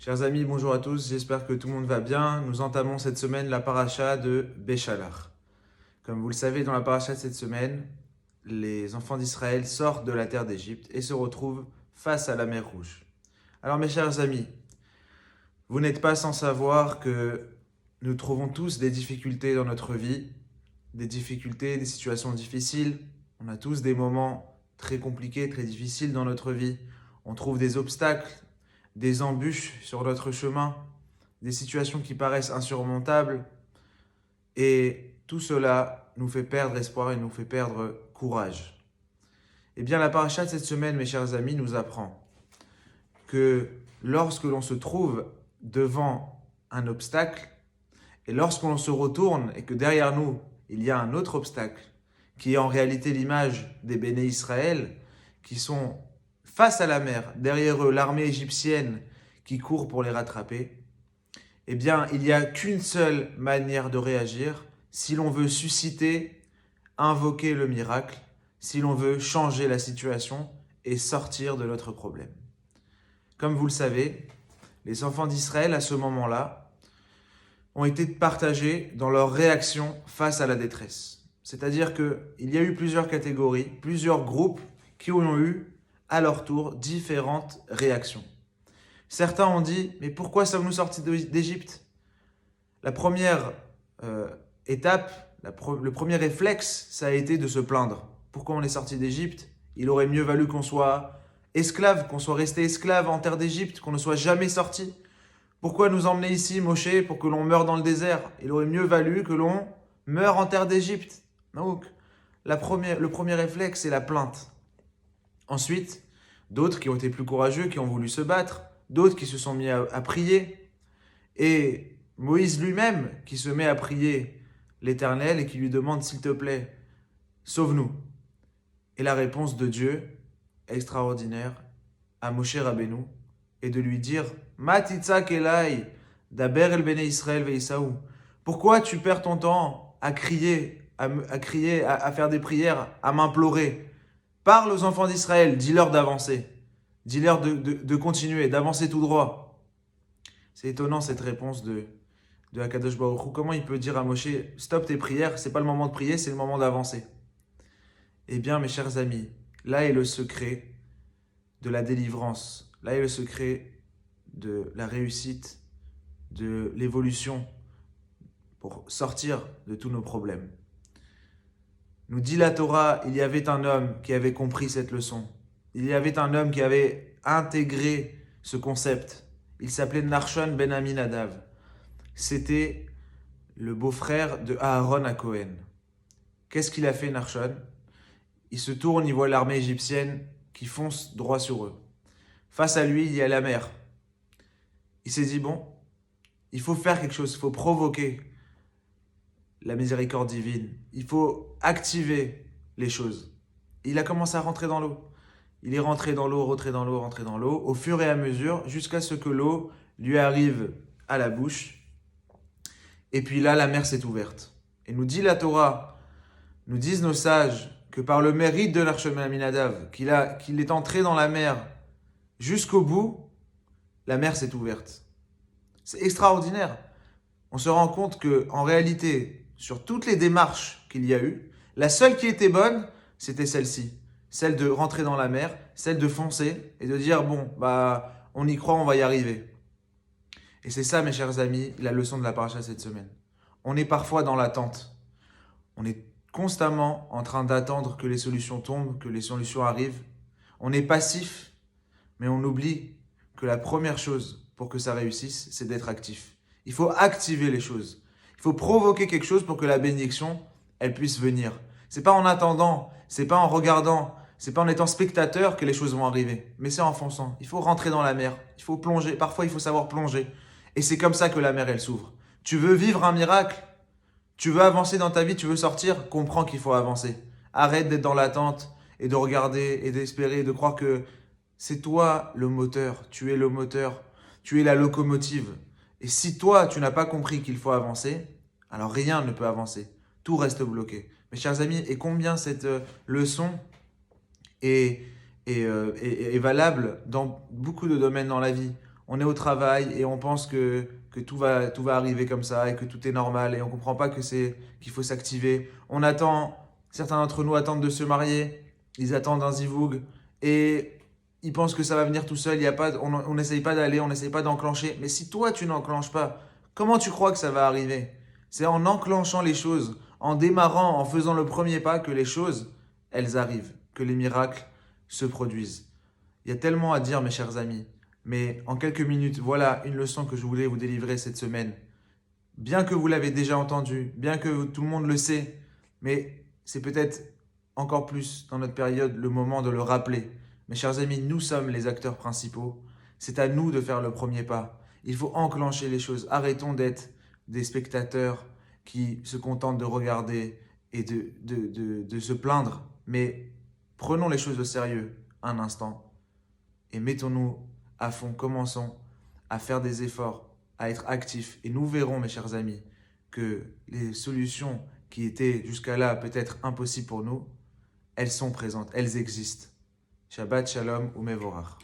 Chers amis, bonjour à tous, j'espère que tout le monde va bien. Nous entamons cette semaine la paracha de Béchalach. Comme vous le savez, dans la paracha de cette semaine, les enfants d'Israël sortent de la terre d'Égypte et se retrouvent face à la mer Rouge. Alors mes chers amis, vous n'êtes pas sans savoir que nous trouvons tous des difficultés dans notre vie, des difficultés, des situations difficiles. On a tous des moments très compliqués, très difficiles dans notre vie. On trouve des obstacles, des embûches sur notre chemin, des situations qui paraissent insurmontables. Et tout cela nous fait perdre espoir et nous fait perdre courage. Eh bien, la paracha de cette semaine, mes chers amis, nous apprend que lorsque l'on se trouve devant un obstacle, et lorsque l'on se retourne et que derrière nous, il y a un autre obstacle, qui est en réalité l'image des béné Israël, qui sont face à la mer, derrière eux l'armée égyptienne qui court pour les rattraper, eh bien, il n'y a qu'une seule manière de réagir si l'on veut susciter, invoquer le miracle, si l'on veut changer la situation et sortir de notre problème. Comme vous le savez, les enfants d'Israël, à ce moment-là, ont été partagés dans leur réaction face à la détresse. C'est-à-dire qu'il y a eu plusieurs catégories, plusieurs groupes qui ont eu, à leur tour, différentes réactions. Certains ont dit, mais pourquoi sommes-nous sortis d'Égypte ? La première étape, le premier réflexe, ça a été de se plaindre. Pourquoi on est sorti d'Égypte ? Il aurait mieux valu qu'on soit esclave, qu'on soit resté esclave en terre d'Égypte, qu'on ne soit jamais sorti. Pourquoi nous emmener ici, Moshe, pour que l'on meure dans le désert ? Il aurait mieux valu que l'on meure en terre d'Égypte. Donc, le premier réflexe, c'est la plainte. Ensuite, d'autres qui ont été plus courageux, qui ont voulu se battre, d'autres qui se sont mis à prier. Et Moïse lui-même, qui se met à prier l'Éternel et qui lui demande, s'il te plaît, sauve-nous. Et la réponse de Dieu, extraordinaire, à Moshe Rabbeinu, est de lui dire, Ma titzak elai, daber el bene Israël veisaou. Pourquoi tu perds ton temps à crier, à faire des prières, à m'implorer ? Parle aux enfants d'Israël, dis-leur d'avancer. Dis-leur de continuer, d'avancer tout droit. C'est étonnant cette réponse de Akadosh Baruch Hu. Comment il peut dire à Moshe, stop tes prières, c'est pas le moment de prier, c'est le moment d'avancer. Eh bien, mes chers amis, là est le secret de la délivrance. Là est le secret de la réussite, de l'évolution pour sortir de tous nos problèmes. Nous dit la Torah, il y avait un homme qui avait compris cette leçon. Il y avait un homme qui avait intégré ce concept. Il s'appelait Nachshon ben Aminadav. C'était le beau-frère de Aaron à Cohen. Qu'est-ce qu'il a fait, Nachshon ? Il se tourne, il voit l'armée égyptienne qui fonce droit sur eux. Face à lui, il y a la mer. Il s'est dit, bon, il faut faire quelque chose, il faut provoquer la miséricorde divine. Il faut activer les choses. Il a commencé à rentrer dans l'eau. Il est rentré dans l'eau, rentré dans l'eau, rentré dans l'eau, au fur et à mesure, jusqu'à ce que l'eau lui arrive à la bouche. Et puis là, la mer s'est ouverte. Et nous dit la Torah, nous disent nos sages, que par le mérite de Nachshon ben Aminadav, qu'il est entré dans la mer jusqu'au bout, la mer s'est ouverte. C'est extraordinaire. On se rend compte qu'en réalité, sur toutes les démarches qu'il y a eu, la seule qui était bonne, c'était celle-ci. Celle de rentrer dans la mer, celle de foncer et de dire, bon, on y croit, on va y arriver. Et c'est ça, mes chers amis, la leçon de la paracha cette semaine. On est parfois dans l'attente. On est constamment en train d'attendre que les solutions tombent, que les solutions arrivent. On est passif, mais on oublie que la première chose pour que ça réussisse, c'est d'être actif. Il faut activer les choses. Il faut provoquer quelque chose pour que la bénédiction, elle puisse venir. C'est pas en attendant, c'est pas en regardant, c'est pas en étant spectateur que les choses vont arriver, mais c'est en fonçant. Il faut rentrer dans la mer, il faut plonger. Parfois, il faut savoir plonger. Et c'est comme ça que la mer, elle s'ouvre. Tu veux vivre un miracle ? Tu veux avancer dans ta vie, tu veux sortir, comprends qu'il faut avancer. Arrête d'être dans l'attente et de regarder et d'espérer et de croire que c'est toi le moteur, tu es le moteur, tu es la locomotive. Et si toi, tu n'as pas compris qu'il faut avancer, alors rien ne peut avancer. Tout reste bloqué. Mes chers amis, et combien cette leçon est valable dans beaucoup de domaines dans la vie. on est au travail et on pense que tout va arriver comme ça et que tout est normal et on ne comprend pas qu'il faut s'activer. Certains d'entre nous attendent de se marier, ils attendent un zivoug et ils pensent que ça va venir tout seul. On n'essaye pas d'aller, on n'essaye pas d'enclencher. Mais si toi, tu n'enclenches pas, comment tu crois que ça va arriver? C'est en enclenchant les choses, en démarrant, en faisant le premier pas que les choses, elles arrivent, que les miracles se produisent. Il y a tellement à dire, mes chers amis. Mais en quelques minutes, voilà une leçon que je voulais vous délivrer cette semaine. Bien que vous l'avez déjà entendu, bien que tout le monde le sait, mais c'est peut-être encore plus dans notre période le moment de le rappeler. Mes chers amis, nous sommes les acteurs principaux. C'est à nous de faire le premier pas. Il faut enclencher les choses. Arrêtons d'être des spectateurs qui se contentent de regarder et de se plaindre. Mais prenons les choses au sérieux un instant et mettons-nous à fond. Commençons à faire des efforts, à être actifs. Et nous verrons, mes chers amis, que les solutions qui étaient jusqu'à là peut-être impossibles pour nous, elles sont présentes, elles existent. Shabbat Shalom ou Mevorach.